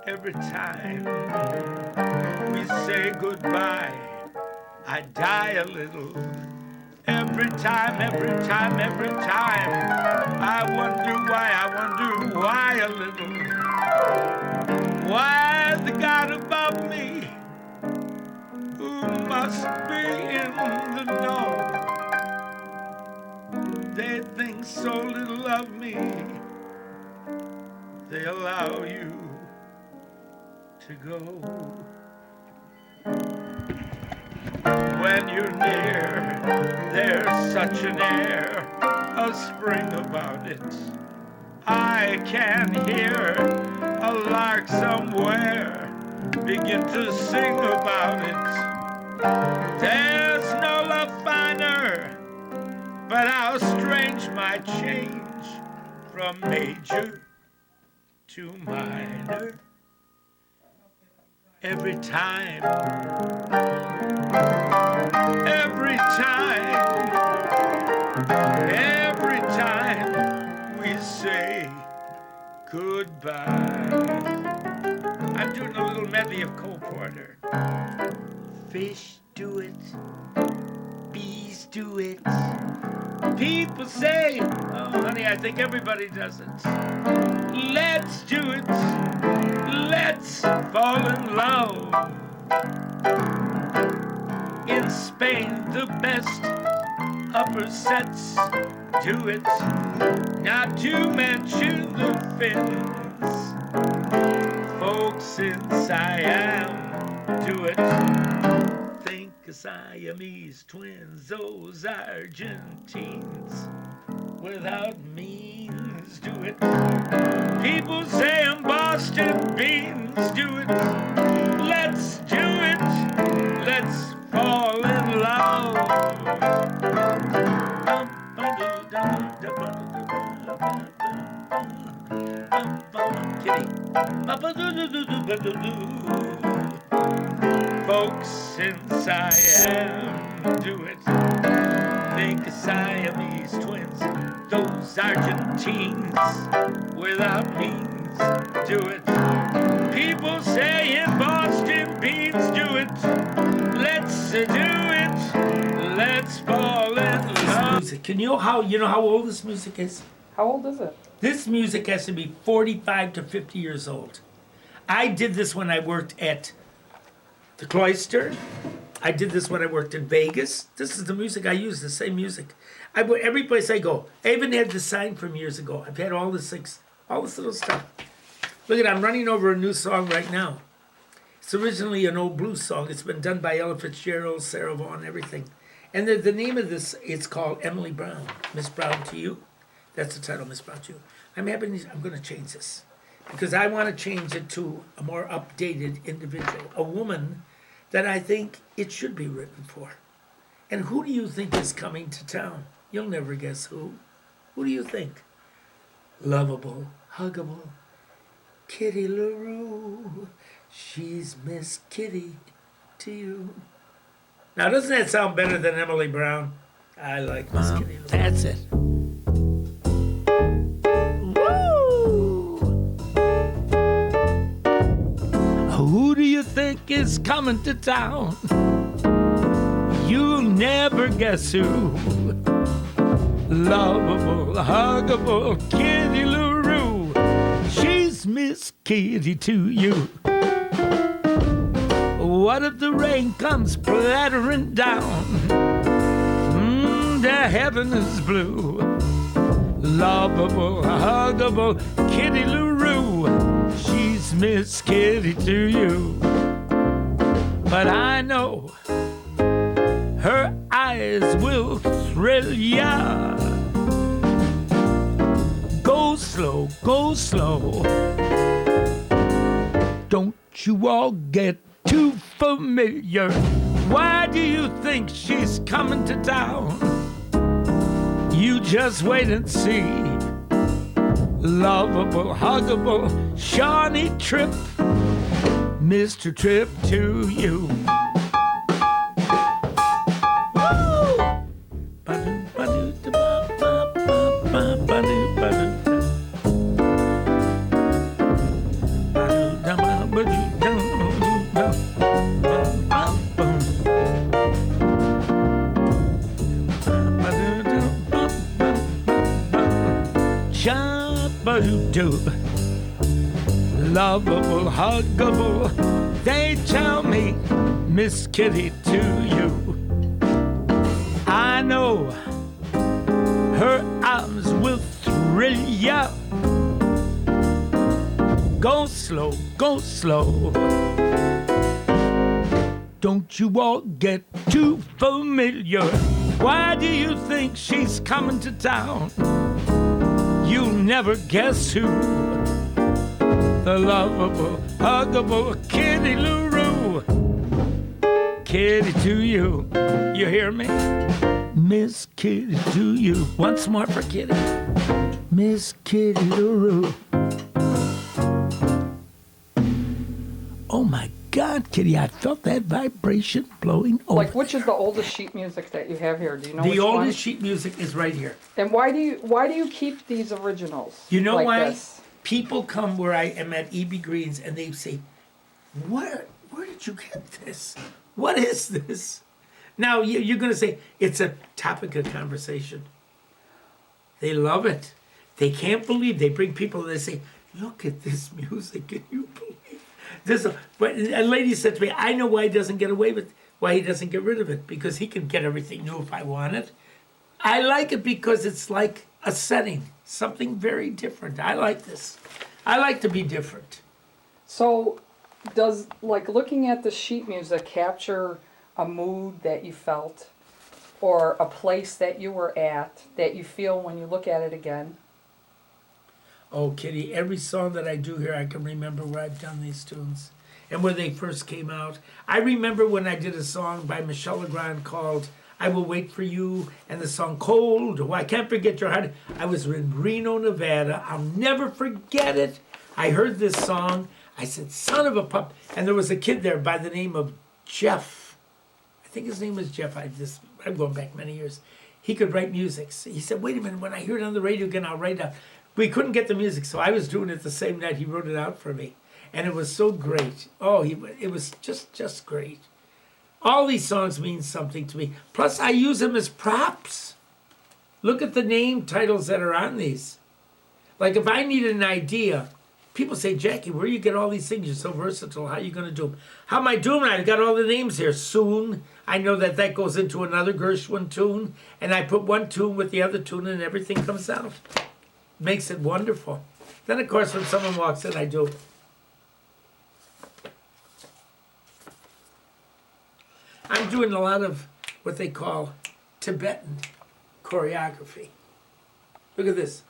Every time we say goodbye, I die a little. Every time, I wonder why a little. Why the God above me, who must be in the know, they think so little of me, they allow you to go. When you're near, there's such an air, a spring about it. I can hear a lark somewhere begin to sing about it. There's no love finer, but how strange my change from major to minor. Every time we say goodbye. I'm doing a little medley of Cole Porter. Fish do it, bees do it. People say, oh honey, I think everybody does it. Let's do it. Let's fall in love. In Spain, the best upper sets do it. Not to mention the Finns. Folks in Siam do it. Think of Siamese twins, those Argentines without means do it. People say Boston beans do it. Let's do it. Let's fall in love. Kitty. Folks in Siam do it. Think of Siamese twins, those Argentines without means do it. People say in Boston beans do it. Let's do it. Let's fall in love. Music. You know how old this music is? How old is it? This music has to be 45 to 50 years old. I did this when I worked at the Cloister. I did this when I worked in Vegas. This is the music I use, the same music. Every place I go. I even had the sign from years ago. I've had all this little stuff. Look at it, I'm running over a new song right now. It's originally an old blues song. It's been done by Ella Fitzgerald, Sarah Vaughan, everything. And the name of this, it's called Emily Brown. Miss Brown to You. That's the title, Miss Brown to You. I'm going to change this. Because I want to change it to a more updated individual. A woman that I think it should be written for. And who do you think is coming to town? You'll never guess who. Who do you think? Lovable, huggable, Kitty LaRue, she's Miss Kitty to you. Now, doesn't that sound better than Emily Brown? I like Miss Kitty LaRue. That's it. Woo! Who do you think is coming to town? You'll never guess who. Lovable, huggable Kitty LaRue. She's Miss Kitty to you. What if the rain comes splattering down? The heaven is blue. Lovable, huggable Kitty LaRue. She's Miss Kitty to you. But I know her eyes will thrill ya. Go slow, go slow. Don't you all get too familiar. Why do you think she's coming to town? You just wait and see. Lovable, huggable Shawnee Tripp, Mr. Tripp to you. Lovable, huggable, they tell me, Miss Kitty to you. I know her arms will thrill ya. Go slow, go slow. Don't you all get too familiar. Why do you think she's coming to town? You'll never guess who. The lovable, huggable Kitty LaRue. Kitty to you. You hear me? Miss Kitty to you. Once more for Kitty. Miss Kitty LaRue. Oh my God, Kitty, I felt that vibration blowing over. Like, which is the oldest sheet music that you have here? Do you know The which one? oldest sheet music is right here. And why do you keep these originals? You know like why? This? People come where I am at E.B. Green's and they say, where did you get this? What is this? Now, you're going to say, it's a topic of conversation. They love it. They can't believe. They bring people and they say, look at this music. Can you believe this? But a lady said to me, I know why he doesn't get away with, why he doesn't get rid of it. Because he can get everything new if I want it. I like it because it's like a setting. Something very different. I like this. I like to be different. So, does, like, looking at the sheet music capture a mood that you felt or a place that you were at that you feel when you look at it again? Oh, Kitty, every song that I do here, I can remember where I've done these tunes and where they first came out. I remember when I did a song by Michel Legrand called I Will Wait for You, and the song Cold, oh, I Can't Forget Your Heart. I was in Reno, Nevada. I'll never forget it. I heard this song. I said, son of a pup. And there was a kid there by the name of Jeff. I think his name was Jeff. I'm going back many years. He could write music. So he said, wait a minute, when I hear it on the radio again, I'll write it out. We couldn't get the music, so I was doing it the same night he wrote it out for me. And it was so great. Oh, it was just great. All these songs mean something to me. Plus, I use them as props. Look at the name titles that are on these. Like, if I need an idea, people say, Jackie, where do you get all these things? You're so versatile. How are you going to do them? How am I doing it? I've got all the names here. Soon, I know that goes into another Gershwin tune, and I put one tune with the other tune, and everything comes out. Makes it wonderful. Then, of course, when someone walks in, I do. I'm doing a lot of what they call Tibetan choreography. Look at this.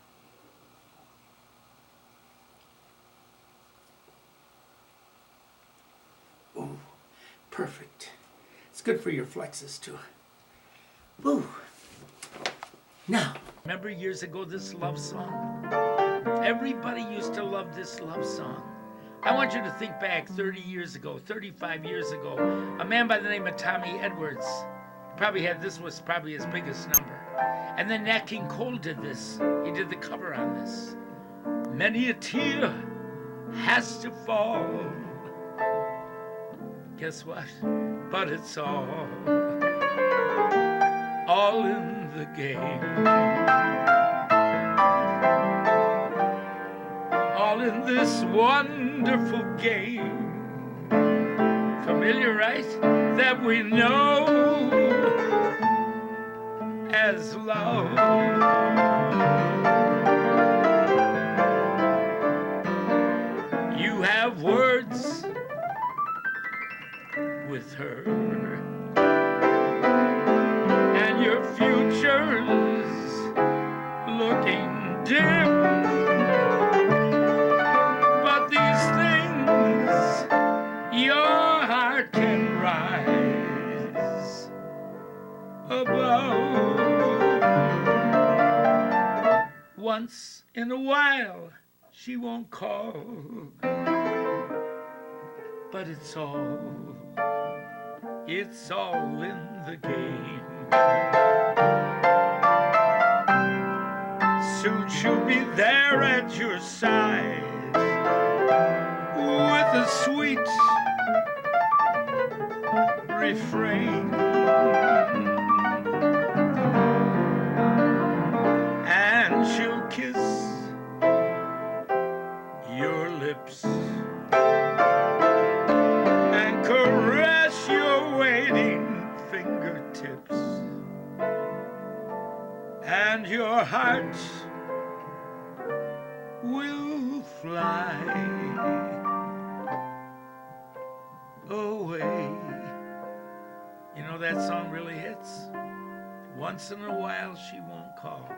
Ooh, perfect. It's good for your flexes too. Woo. Now, remember years ago this love song? Everybody used to love this love song. I want you to think back 30 years ago, 35 years ago. A man by the name of Tommy Edwards this was probably his biggest number. And then Nat King Cole did this. He did the cover on this. Many a tear has to fall. Guess what? But it's all in the game. All in this wonderful game. Familiar, right? That we know as love. You have words with her, and your future's looking dim. But these things your heart can rise above. Once in a while she won't call, but it's all in the game. Soon she'll be there at your side with a sweet refrain, and she'll kiss your lips and caress your waiting fingertips, and your heart will fly away. You know, that song really hits. Once in a while she won't call,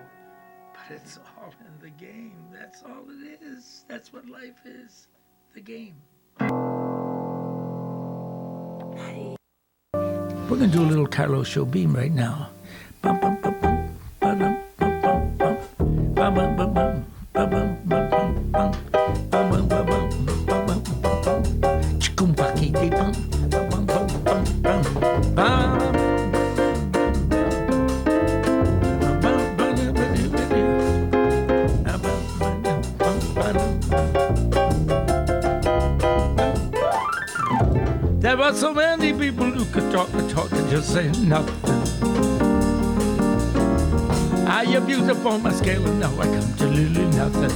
but it's all in the game. That's all it is. That's what life is, the game. We're going to do a little Carlos Jobim right now. Bum, bum, bum, bum, ba-dum, bum, bum, bum. Bum, bum, bum, bum, ba-bum, bum, bum, bum. Bum, bum, bum, bum, ba-bum, bum, bum. Chikum-baki-de-bum, bum, bum, bum, bum, bum. Bum. There are so many people who could talk and just say nothing. You're beautiful on my scale, and now I come to literally nothing.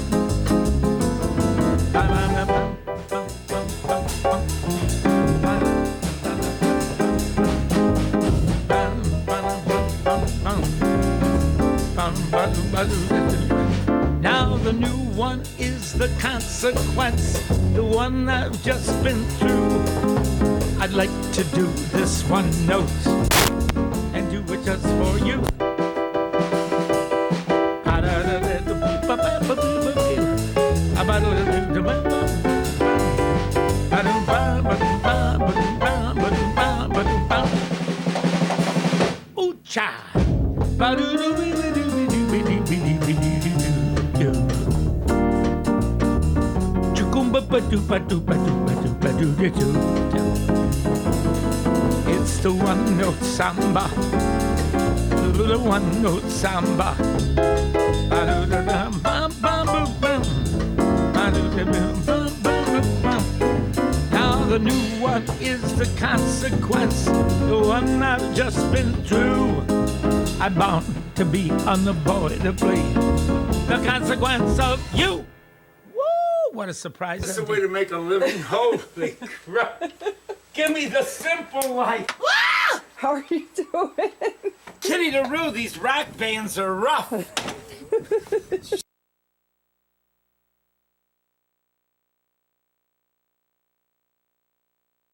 Now the new one is the consequence, the one I've just been through. I'd like to do this one note and do it just for you. Ooh-cha. It's the one note samba, the one note samba. Now the new one is the consequence, the one I've just been through. I'm bound to be unavoidably the consequence of you. What a surprise. That's the way to make a living. Holy crap. Give me the simple life. How are you doing? Kitty the Roo, these rock bands are rough.